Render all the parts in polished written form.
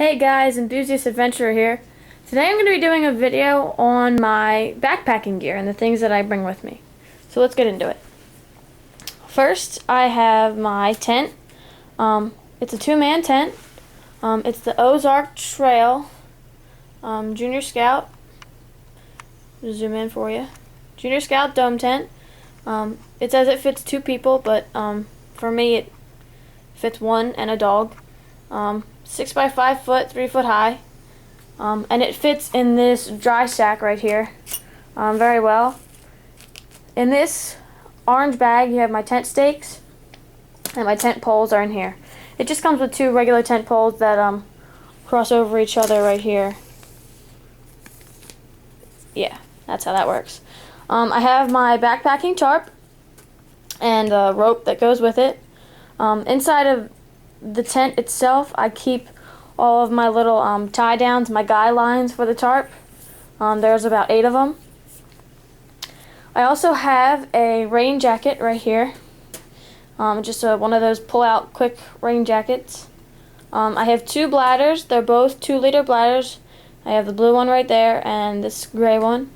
Hey guys, Enthusiast Adventurer here. Today I'm going to be doing a video on my backpacking gear and the things that I bring with me. So let's get into it. First, I have my tent. It's a two-man tent. It's the Ozark Trail Junior Scout. Zoom in for you. Junior Scout dome tent. It says it fits two people, but for me it fits one and a dog. 6 by 5 foot, 3 foot high, and it fits in this dry sack right here very well. In this orange bag you have my tent stakes, and my tent poles are in here. It just comes with two regular tent poles that cross over each other right here. Yeah, that's how that works. I have my backpacking tarp and a rope that goes with it. Inside of the tent itself, I keep all of my little tie downs, my guy lines for the tarp. There's about 8 of them. I also have a rain jacket right here. Just one of those pull out quick rain jackets. I have 2 bladders. They're both 2-liter bladders. I have the blue one right there and this gray one.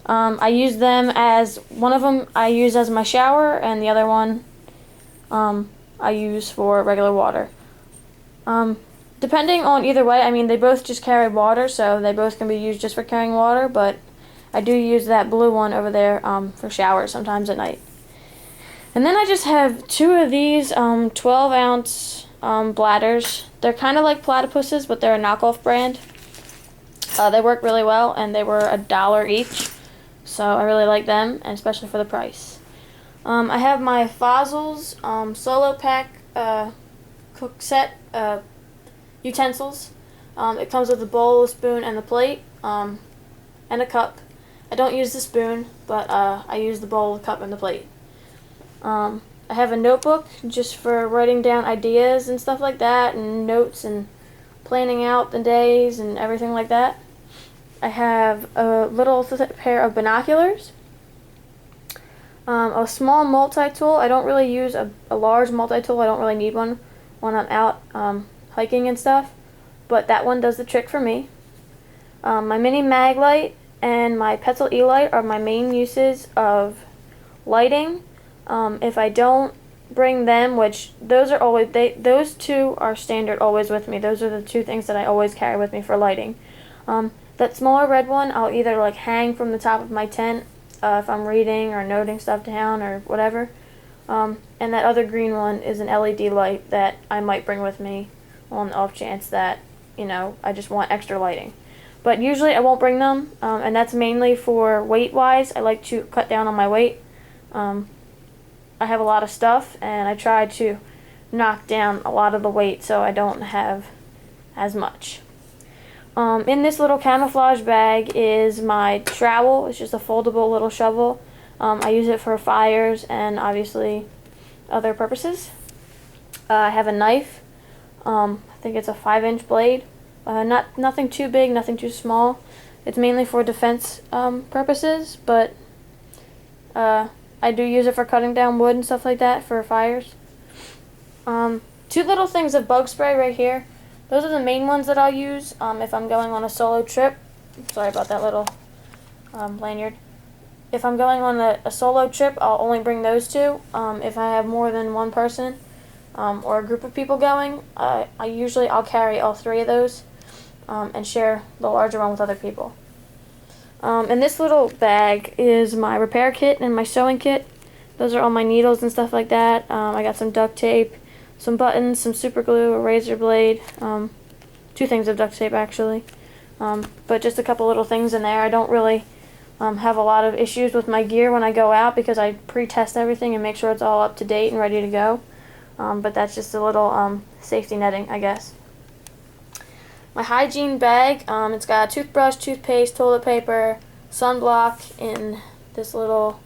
I use them as, one of them I use as my shower, and the other one I use for regular water. Depending on either way, I mean, they both just carry water, so they both can be used just for carrying water, but I do use that blue one over there for showers sometimes at night. And then I just have 2 of these 12-ounce bladders. They're kind of like platypuses, but they're a knockoff brand. They work really well, and they were $1 each, so I really like them, and especially for the price. I have my Fozzles Solo Pack cook set utensils. It comes with a bowl, a spoon, and the plate, and a cup. I don't use the spoon, but I use the bowl, the cup, and the plate. I have a notebook just for writing down ideas and stuff like that, and notes and planning out the days and everything like that. I have a little pair of binoculars. A small multi-tool. I don't really use a large multi-tool. I don't really need one when I'm out hiking and stuff, but that one does the trick for me. My mini mag light and my Petzl E-light are my main uses of lighting. If I don't bring them, which those are always, those 2 are standard always with me. Those are the 2 things that I always carry with me for lighting. That smaller red one I'll either like hang from the top of my tent if I'm reading or noting stuff down or whatever. And that other green one is an LED light that I might bring with me on the off chance that, you know, I just want extra lighting. But usually I won't bring them, and that's mainly for weight-wise. I like to cut down on my weight. I have a lot of stuff, and I try to knock down a lot of the weight so I don't have as much. In this little camouflage bag is my trowel. It's just a foldable little shovel. I use it for fires and obviously other purposes. I have a knife. I think it's a 5-inch blade. Nothing too big, nothing too small. It's mainly for defense purposes, but I do use it for cutting down wood and stuff like that for fires. 2 little things of bug spray right here. Those are the main ones that I'll use if I'm going on a solo trip. Sorry about that little lanyard. If I'm going on a solo trip, I'll only bring those 2. If I have more than one person or a group of people going, I'll carry all 3 of those and share the larger one with other people. And this little bag is my repair kit and my sewing kit. Those are all my needles and stuff like that. I got some duct tape, some buttons, some super glue, a razor blade, 2 things of duct tape actually, but just a couple little things in there. I don't really have a lot of issues with my gear when I go out because I pre-test everything and make sure it's all up to date and ready to go, but that's just a little safety netting, I guess. My hygiene bag, it's got a toothbrush, toothpaste, toilet paper, sunblock in this little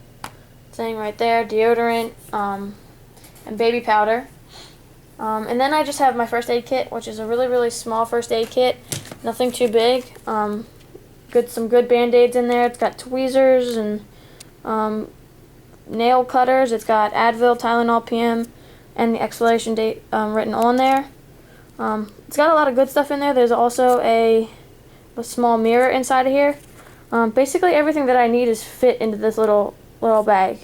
thing right there, deodorant, and baby powder. And then I just have my first aid kit, which is a really, really small first aid kit. Nothing too big. Some good Band-Aids in there. It's got tweezers and nail cutters. It's got Advil, Tylenol PM, and the expiration date written on there. It's got a lot of good stuff in there. There's also a small mirror inside of here. Basically everything that I need is fit into this little bag.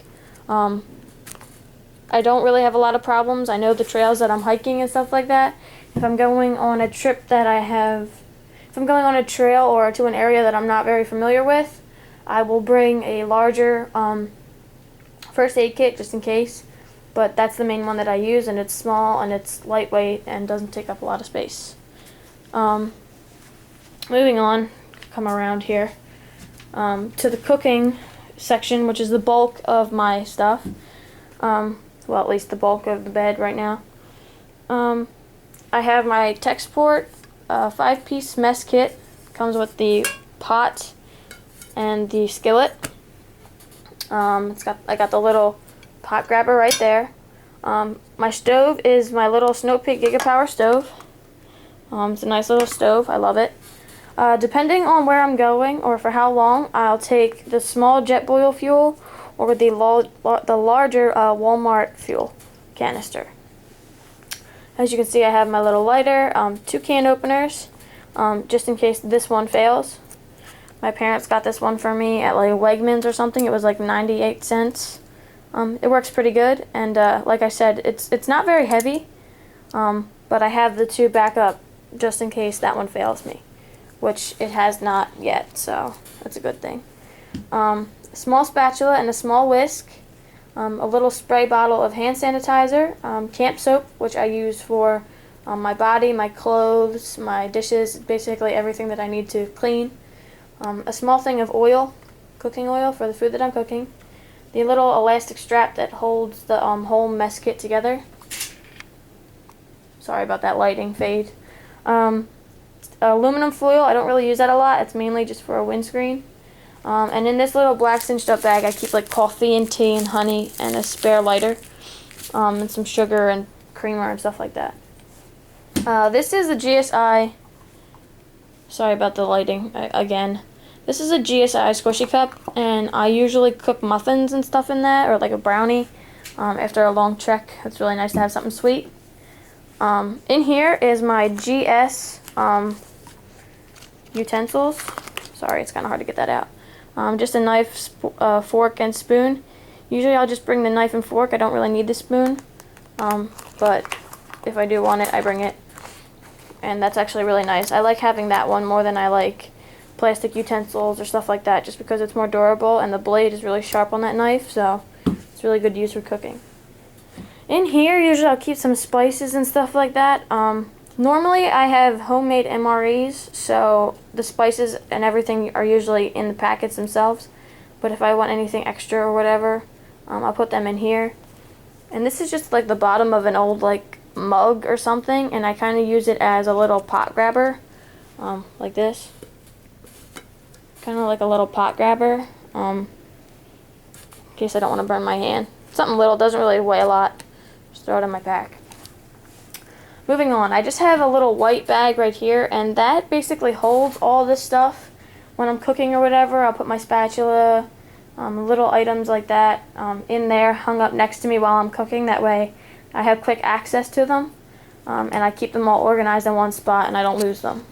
I don't really have a lot of problems. I know the trails that I'm hiking and stuff like that. If I'm going on a trip if I'm going on a trail or to an area that I'm not very familiar with, I will bring a larger first aid kit just in case. But that's the main one that I use, and it's small and it's lightweight and doesn't take up a lot of space. Moving on, come around here to the cooking section, which is the bulk of my stuff. Well, at least the bulk of the bed right now. I have my Texport 5-piece mess kit. Comes with the pot and the skillet. I got the little pot grabber right there. My stove is my little Snow Peak Gigapower stove. It's a nice little stove. I love it. Depending on where I'm going or for how long, I'll take the small JetBoil fuel or the larger Walmart fuel canister. As you can see, I have my little lighter, 2 can openers, just in case this one fails. My parents got this one for me at like Wegmans or something. It was like 98 cents. It works pretty good, and like I said, it's not very heavy, but I have the 2 backup just in case that one fails me, which it has not yet, so that's a good thing. A small spatula and a small whisk, a little spray bottle of hand sanitizer, camp soap, which I use for my body, my clothes, my dishes, basically everything that I need to clean. A small thing of oil, cooking oil for the food that I'm cooking. The little elastic strap that holds the whole mess kit together. Sorry about that lighting fade. Aluminum foil, I don't really use that a lot. It's mainly just for a windscreen. And in this little black cinched up bag, I keep like coffee and tea and honey and a spare lighter, and some sugar and creamer and stuff like that. This is a GSI. Sorry about the lighting again. This is a GSI squishy cup, and I usually cook muffins and stuff in that, or like a brownie, after a long trek. It's really nice to have something sweet. In here is my GS utensils. Sorry, it's kind of hard to get that out. Just a knife, fork, and spoon. Usually I'll just bring the knife and fork. I don't really need the spoon, but if I do want it, I bring it. And that's actually really nice. I like having that one more than I like plastic utensils or stuff like that, just because it's more durable and the blade is really sharp on that knife, so it's really good use for cooking. In here, usually I'll keep some spices and stuff like that. Normally I have homemade MREs, so the spices and everything are usually in the packets themselves, but if I want anything extra or whatever, I'll put them in here. And this is just like the bottom of an old like mug or something, and I kind of use it as a little pot grabber, like this, kind of like a little pot grabber, in case I don't want to burn my hand. Something little, doesn't really weigh a lot, just throw it in my pack. Moving on, I just have a little white bag right here, and that basically holds all this stuff. When I'm cooking or whatever, I'll put my spatula, little items like that, in there, hung up next to me while I'm cooking. That way I have quick access to them, and I keep them all organized in one spot and I don't lose them.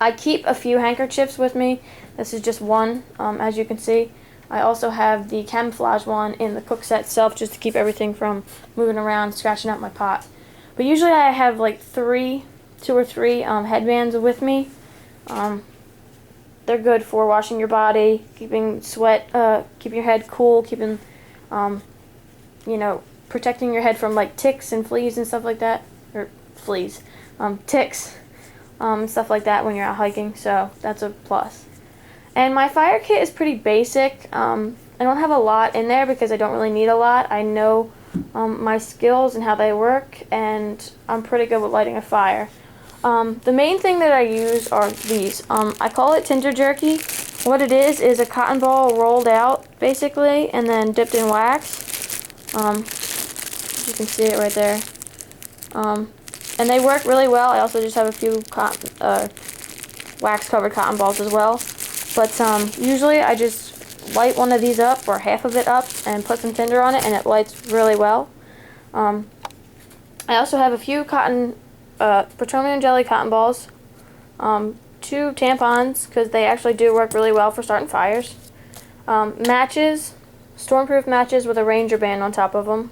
I keep a few handkerchiefs with me. This is just one, as you can see. I also have the camouflage one in the cook set itself, just to keep everything from moving around, scratching up my pot. But usually I have like 2 or 3 headbands with me. They're good for washing your body, keeping sweat, keeping your head cool, keeping, protecting your head from like ticks and fleas and stuff like that. Or fleas, ticks, stuff like that when you're out hiking, so that's a plus. And my fire kit is pretty basic. I don't have a lot in there because I don't really need a lot. I know my skills and how they work, and I'm pretty good with lighting a fire. The main thing that I use are these. I call it Tinder Jerky. What it is a cotton ball rolled out, basically, and then dipped in wax. You can see it right there. And they work really well. I also just have a few wax-covered cotton balls as well. But usually I just light one of these up, or half of it up, and put some tinder on it, and it lights really well. I also have a few cotton petroleum jelly cotton balls, 2 tampons, because they actually do work really well for starting fires, matches, stormproof matches with a ranger band on top of them,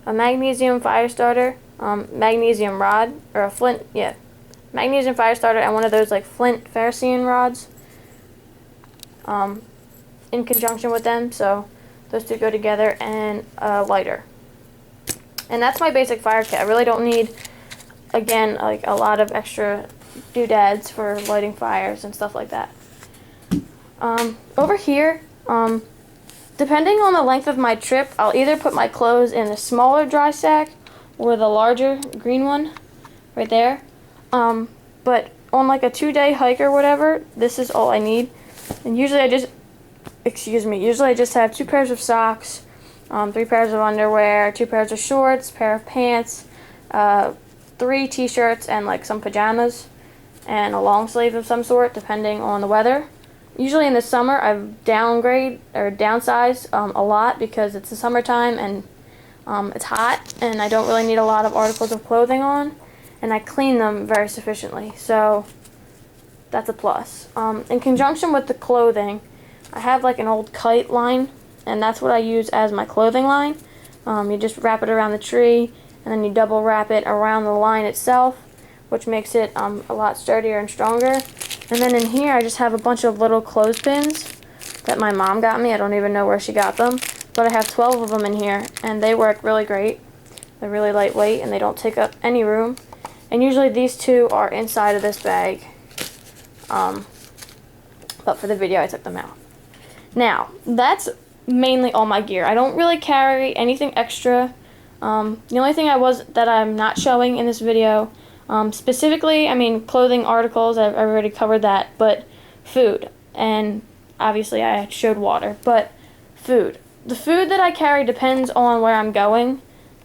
a magnesium fire starter, magnesium rod, or a flint, yeah, magnesium fire starter, and one of those like flint ferrocene rods, in conjunction with them, so those two go together, and a lighter. And that's my basic fire kit. I really don't need, again, like a lot of extra doodads for lighting fires and stuff like that. Over here, depending on the length of my trip, I'll either put my clothes in a smaller dry sack or the larger green one right there. But on like a 2-day hike or whatever, this is all I need. And usually I just have 2 pairs of socks, 3 pairs of underwear, 2 pairs of shorts, pair of pants, 3 t-shirts, and like some pajamas, and a long sleeve of some sort, depending on the weather. Usually in the summer, I've downsized a lot because it's the summertime and it's hot, and I don't really need a lot of articles of clothing on, and I clean them very sufficiently, so that's a plus. In conjunction with the clothing, I have like an old kite line, and that's what I use as my clothing line. You just wrap it around the tree, and then you double wrap it around the line itself, which makes it a lot sturdier and stronger. And then in here, I just have a bunch of little clothespins that my mom got me. I don't even know where she got them, but I have 12 of them in here, and they work really great. They're really lightweight, and they don't take up any room. And usually these 2 are inside of this bag, but for the video, I took them out. Now, that's mainly all my gear. I don't really carry anything extra. The only thing that I'm not showing in this video, specifically, I mean, clothing articles, I've already covered that, but food, and obviously I showed water, but food. The food that I carry depends on where I'm going,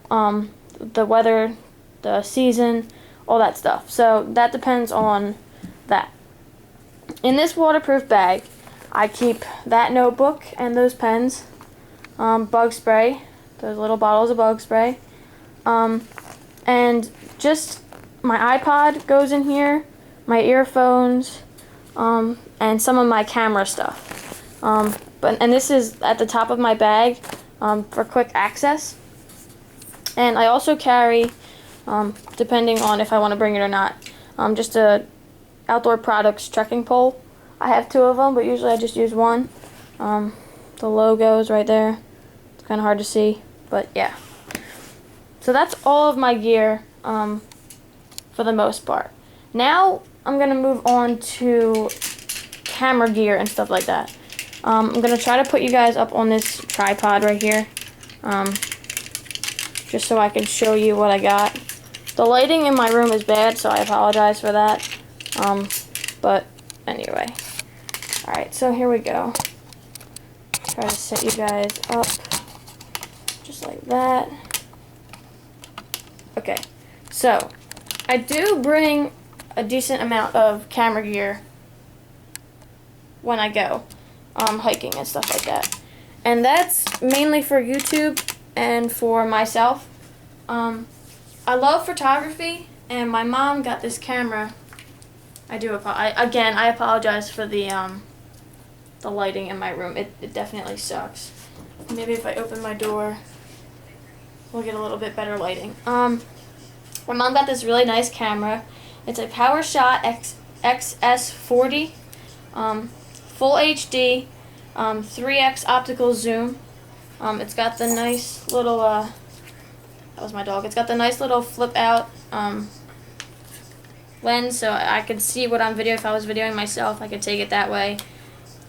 the weather, the season, all that stuff. So that depends on that. In this waterproof bag, I keep that notebook and those pens, bug spray, those little bottles of bug spray, and just my iPod goes in here, my earphones, and some of my camera stuff. And this is at the top of my bag for quick access. And I also carry, depending on if I want to bring it or not, just a Outdoor Products trekking pole. I have 2 of them, but usually I just use one. The logo's right there. It's kind of hard to see, but yeah. So that's all of my gear for the most part. Now I'm going to move on to camera gear and stuff like that. I'm going to try to put you guys up on this tripod right here, just so I can show you what I got. The lighting in my room is bad, so I apologize for that. But anyway. Alright, so here we go. Try to set you guys up just like that. Okay, so I do bring a decent amount of camera gear when I go hiking and stuff like that. And that's mainly for YouTube and for myself. I love photography, and my mom got this camera. I apologize for the lighting in my room. It definitely sucks. Maybe if I open my door, we'll get a little bit better lighting. My mom got this really nice camera. It's a PowerShot XS40, full HD, 3x optical zoom. It's got the nice little, that was my dog. It's got the nice little flip out lens, so I could see what I'm videoing. If I was videoing myself, I could take it that way.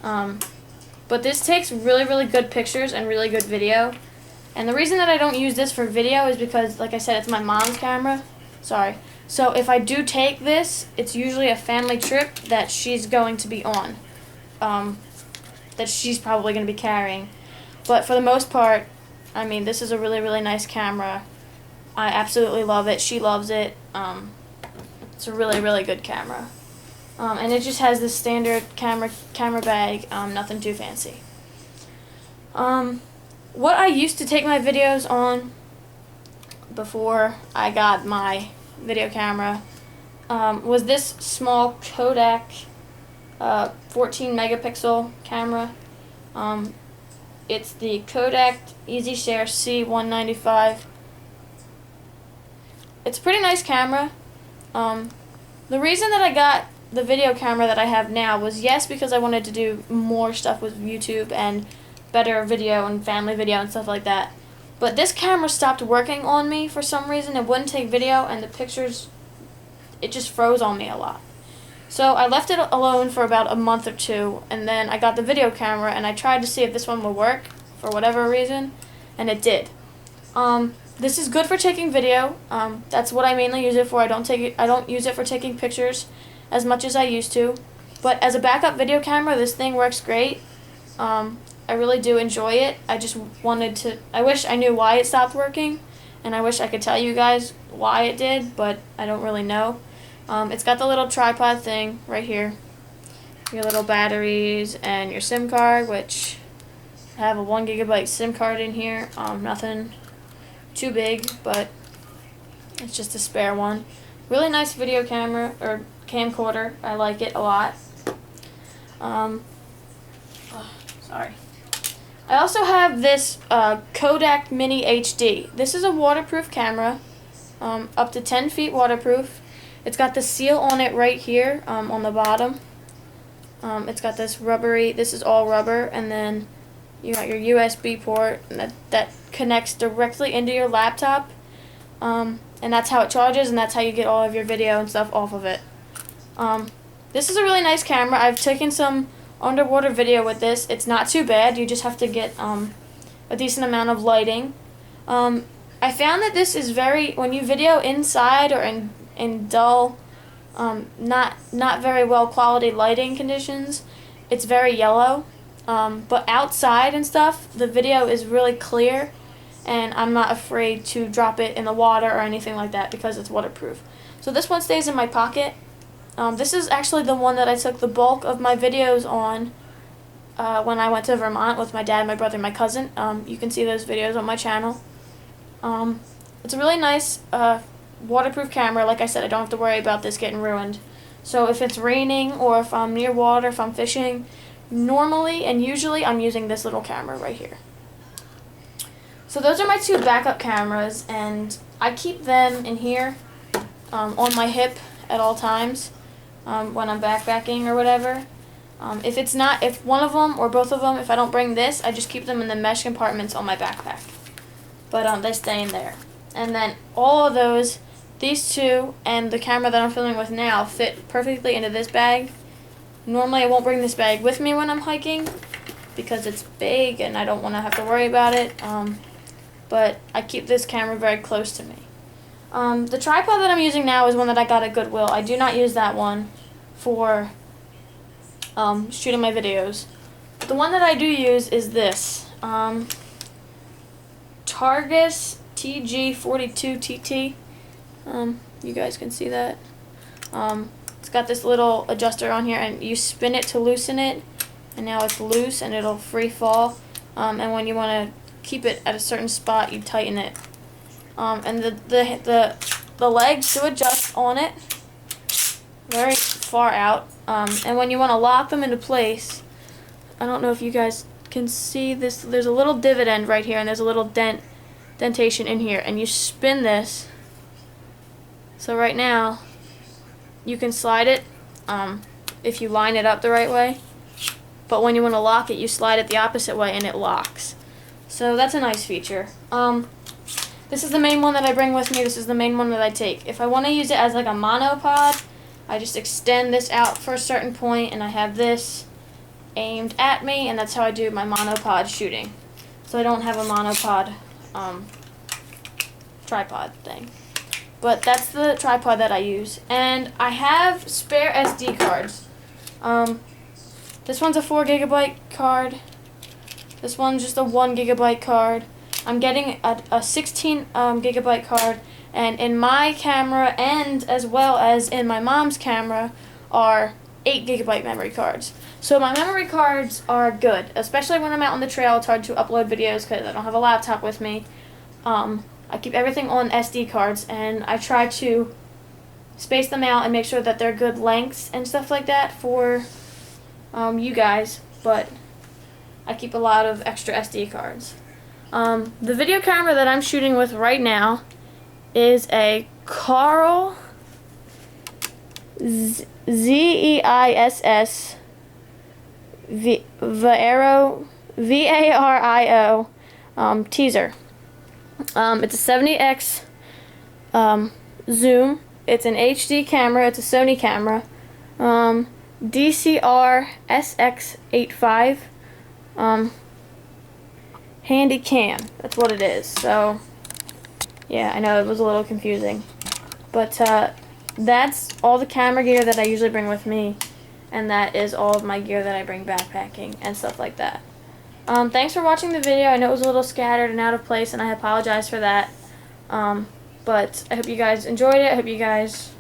But this takes really, really good pictures and really good video. And the reason that I don't use this for video is because, like I said, it's my mom's camera. Sorry. So if I do take this, it's usually a family trip that she's going to be on. That she's probably going to be carrying. But for the most part, I mean, this is a really, really nice camera. I absolutely love it. She loves it. It's a really, really good camera. And it just has this standard camera bag, nothing too fancy. What I used to take my videos on before I got my video camera was this small Kodak 14 megapixel camera. It's the Kodak EasyShare C195. It's a pretty nice camera. The reason that I got the video camera that I have now was, yes, because I wanted to do more stuff with YouTube and better video and family video and stuff like that. But this camera stopped working on me for some reason. It wouldn't take video, and the pictures, it just froze on me a lot. So I left it alone for about a month or two, and then I got the video camera, and I tried to see if this one would work for whatever reason, and it did. This is good for taking video. That's what I mainly use it for. I don't use it for taking pictures as much as I used to. But as a backup video camera, this thing works great. I really do enjoy it. I wish I knew why it stopped working, and I wish I could tell you guys why it did, but I don't really know. It's got the little tripod thing right here. Your little batteries and your SIM card, which I have a 1 gigabyte SIM card in here. Nothing too big, but it's just a spare one. Really nice video camera, or camcorder. I like it a lot. Sorry. I also have this Kodak Mini HD. This is a waterproof camera, up to 10 feet waterproof. It's got the seal on it right here on the bottom. It's got this rubbery, this is all rubber, and then you got your USB port that connects directly into your laptop, and that's how it charges, and that's how you get all of your video and stuff off of it. This is a really nice camera. I've taken some underwater video with this. It's not too bad. You just have to get a decent amount of lighting. I found that this is when you video inside or in dull, not very well quality lighting conditions, it's very yellow. But outside and stuff, the video is really clear, and I'm not afraid to drop it in the water or anything like that because it's waterproof. So this one stays in my pocket. This is actually the one that I took the bulk of my videos on when I went to Vermont with my dad, my brother, and my cousin. You can see those videos on my channel. It's a really nice waterproof camera. Like I said, I don't have to worry about this getting ruined. So if it's raining or if I'm near water, if I'm fishing, normally and usually I'm using this little camera right here. So those are my two backup cameras, and I keep them in here on my hip at all times. When I'm backpacking or whatever. If one of them or both of them, if I don't bring this, I just keep them in the mesh compartments on my backpack. But they stay in there. And then all of those, these two and the camera that I'm filming with now, fit perfectly into this bag. Normally I won't bring this bag with me when I'm hiking because it's big and I don't want to have to worry about it. But I keep this camera very close to me. The tripod that I'm using now is one that I got at Goodwill. I do not use that one for shooting my videos. The one that I do use is this. Targus TG42TT. You guys can see that. It's got this little adjuster on here, and you spin it to loosen it, and now it's loose and it'll free fall. And when you want to keep it at a certain spot, you tighten it. And the legs to adjust on it very far out. And when you want to lock them into place, I don't know if you guys can see this. There's a little divot end right here, and there's a little dentation in here, and you spin this. So right now, you can slide it if you line it up the right way. But when you want to lock it, you slide it the opposite way, and it locks. So that's a nice feature. This is the main one that I bring with me. This is the main one that I take. If I want to use it as like a monopod, I just extend this out for a certain point, and I have this aimed at me, and that's how I do my monopod shooting. So I don't have a monopod tripod thing. But that's the tripod that I use. And I have spare SD cards. This one's a 4 gigabyte card. This one's just a 1 gigabyte card. I'm getting a 16 gigabyte card, and in my camera and as well as in my mom's camera are 8 gigabyte memory cards. So my memory cards are good, especially when I'm out on the trail. It's hard to upload videos because I don't have a laptop with me. I keep everything on SD cards, and I try to space them out and make sure that they're good lengths and stuff like that for you guys, but I keep a lot of extra SD cards. The video camera that I'm shooting with right now is a Carl ZEISS Vario teaser. It's a 70x zoom. It's an HD camera. It's a Sony camera. DCR SX85 handy cam. That's what it is. So yeah, I know it was a little confusing, but that's all the camera gear that I usually bring with me, and that is all of my gear that I bring backpacking and stuff like that. Thanks for watching the video. I know it was a little scattered and out of place, and I apologize for that. But I hope you guys enjoyed it. I hope you guys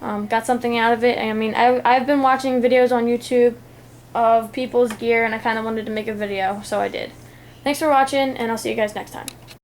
got something out of it. I mean, I've been watching videos on YouTube of people's gear, and I kind of wanted to make a video, so I did. Thanks for watching, and I'll see you guys next time.